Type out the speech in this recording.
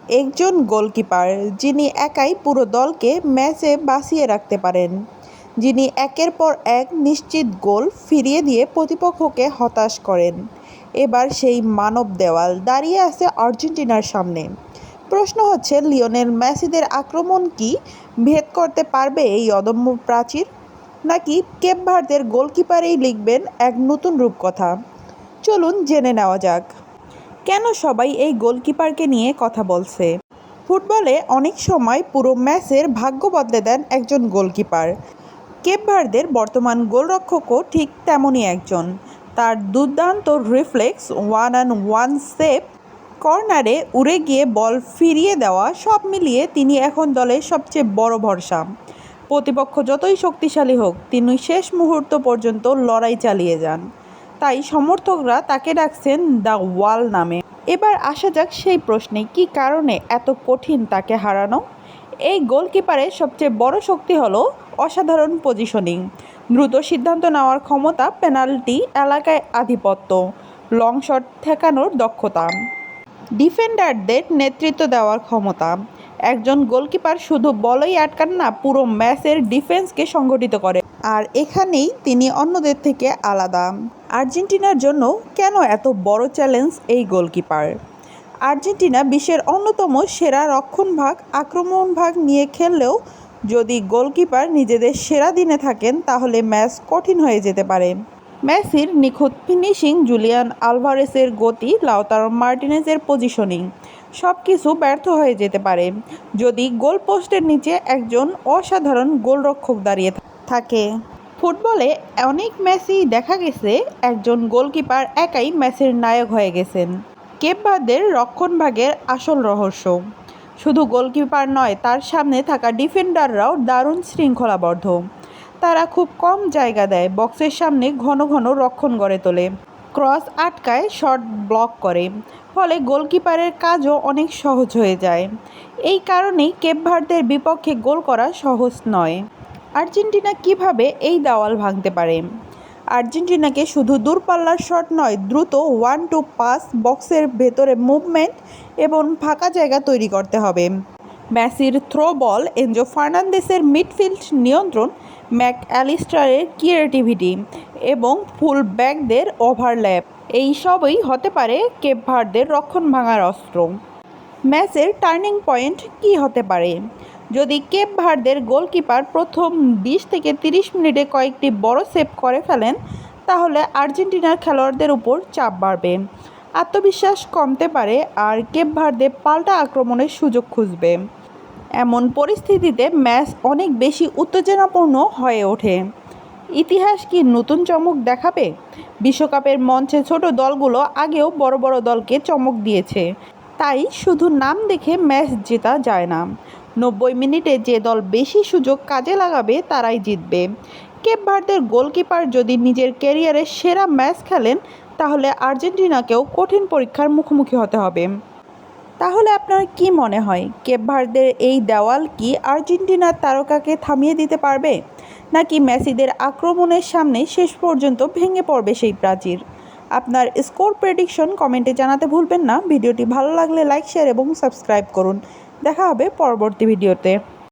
একজন গোলকিপার যিনি একাই পুরো দলকে ম্যাচে বাঁচিয়ে রাখতে পারেন, যিনি একের পর এক নিশ্চিত গোল ফিরিয়ে দিয়ে প্রতিপক্ষকে হতাশ করেন। এবার সেই মানব দেওয়াল দাঁড়িয়ে আছে আর্জেন্টিনার সামনে। প্রশ্ন হচ্ছে, লিওনেল মেসিদের আক্রমণ কি ভেদ করতে পারবে এই অদম্য প্রাচীর, নাকি কেপ ভার্দের গোলকিপারেই লিখবেন এক নতুন রূপকথা? চলুন জেনে নেওয়া যাক, কেন সবাই এই গোলকিপারকে নিয়ে কথা বলছে। ফুটবলে অনেক সময় পুরো ম্যাচের ভাগ্য বদলে দেন একজন গোলকিপার। কেপ ভার্দের বর্তমান গোলরক্ষকও ঠিক তেমনই একজন। তার দুর্দান্ত reflex, one and one save, কর্নারে উড়ে গিয়ে বল ফিরিয়ে দেওয়া, সব মিলিয়ে তিনি এখন দলের সবচেয়ে বড় ভরসা। প্রতিপক্ষ যতই শক্তিশালী হোক, তিনি শেষ মুহূর্ত পর্যন্ত লড়াই চালিয়ে যান। তাই সমর্থকরা তাকে ডাকছেন দ্য ওয়াল নামে। এবার আসা যাক সেই প্রশ্নে, কী কারণে এত কঠিন তাকে হারানো? এই গোলকিপারের সবচেয়ে বড় শক্তি হলো অসাধারণ পজিশনিং, দ্রুত সিদ্ধান্ত নেওয়ার ক্ষমতা, পেনাল্টি এলাকায় আধিপত্য, লং শট ঠেকানোর দক্ষতা, ডিফেন্ডারদের নেতৃত্ব দেওয়ার ক্ষমতা। একজন গোলকিপার শুধু বলই আটকান না, পুরো ম্যাচের ডিফেন্সকে সংগঠিত করে। আর এখানেই তিনি অন্যদের থেকে আলাদা। আর্জেন্টিনার জন্য কেন এত বড় চ্যালেঞ্জ এই গোলকিপার? আর্জেন্টিনা বিশ্বের অন্যতম সেরা রক্ষণভাগ, আক্রমণভাগ নিয়ে খেললেও যদি গোলকিপার নিজেদের সেরা দিনে থাকেন, তাহলে ম্যাচ কঠিন হয়ে যেতে পারে। মেসির নিখুঁত ফিনিশিং, জুলিয়ান আলভারেসের গতি, লাউতারো মার্টিনেজের পজিশনিং, সব কিছু ব্যর্থ হয়ে যেতে পারে যদি গোল পোস্টের নিচে একজন অসাধারণ গোলরক্ষক দাঁড়িয়ে থাকে। ফুটবলে অনেক ম্যাচেই দেখা গেছে একজন গোলকিপার একাই ম্যাচের নায়ক হয়ে গেছেন। কেপ ভার্দের রক্ষণভাগের আসল রহস্য শুধু গোলকিপার নয়, তার সামনে থাকা ডিফেন্ডাররাও দারুণ শৃঙ্খলাবদ্ধ। তারা খুব কম জায়গা দেয়, বক্সের সামনে ঘন ঘন রক্ষণ গড়ে তোলে, ক্রস আটকায়, শট ব্লক করে, ফলে গোলকিপারের কাজও অনেক সহজ হয়ে যায়। এই কারণেই কেপ ভার্দের বিপক্ষে গোল করা সহজ নয়। আর্জেন্টিনা কিভাবে এই দেওয়াল ভাঙতে পারে? আর্জেন্টিনাকে শুধু দূরপাল্লার শট নয়, দ্রুত 1-2 পাস, বক্সের ভেতরে মুভমেন্ট এবং ফাঁকা জায়গা তৈরি করতে হবে। মেসির থ্রো বল, এনজো ফার্নান্দেসের মিডফিল্ড নিয়ন্ত্রণ, ম্যাক অ্যালিস্টারের ক্রিয়েটিভিটি এবং ফুল ব্যাকদের ওভারল্যাপ, এই সবই হতে পারে কেপ ভার্দের রক্ষণ ভাঙার অস্ত্র। ম্যাচের টার্নিং পয়েন্ট কী হতে পারে? যদি কেপ ভার্দের গোলকিপার প্রথম 20 থেকে 30 মিনিটে কয়েকটি বড় সেভ করে ফেলেন, তাহলে আর্জেন্টিনার খেলোয়াড়দের উপর চাপ বাড়বে, আত্মবিশ্বাস কমতে পারে, আর কেপ ভার্দে পাল্টা আক্রমণের সুযোগ খুঁজবে। এমন পরিস্থিতিতে ম্যাচ অনেক বেশি উত্তেজনাপূর্ণ হয়ে ওঠে। ইতিহাস কি নতুন চমক দেখাবে? বিশ্বকাপের মঞ্চে ছোট দলগুলো আগেও বড় বড় দলকে চমক দিয়েছে। তাই শুধু নাম দেখে ম্যাচ জেতা যায় না। 90 মিনিটে যে দল বেশি সুযোগ কাজে লাগাবে তারাই জিতবে। কেপ ভার্দের গোলকিপার যদি নিজের ক্যারিয়ারের সেরা ম্যাচ খেলেন, তাহলে আর্জেন্টিনাকেও কঠিন পরীক্ষার মুখোমুখি হতে হবে। তাহলে আপনার কি মনে হয়, কেপ ভার্দের এই দেওয়াল কি আর্জেন্টিনার তারকাকে থামিয়ে দিতে পারবে, নাকি মেসিদের আক্রমণের সামনে শেষ পর্যন্ত ভেঙে পড়বে সেই প্রাচীর? আপনার স্কোর প্রেডিকশন কমেন্টে জানাতে ভুলবেন না। ভিডিওটি ভালো লাগলে লাইক, শেয়ার এবং সাবস্ক্রাইব করুন। দেখা হবে পরবর্তী ভিডিওতে।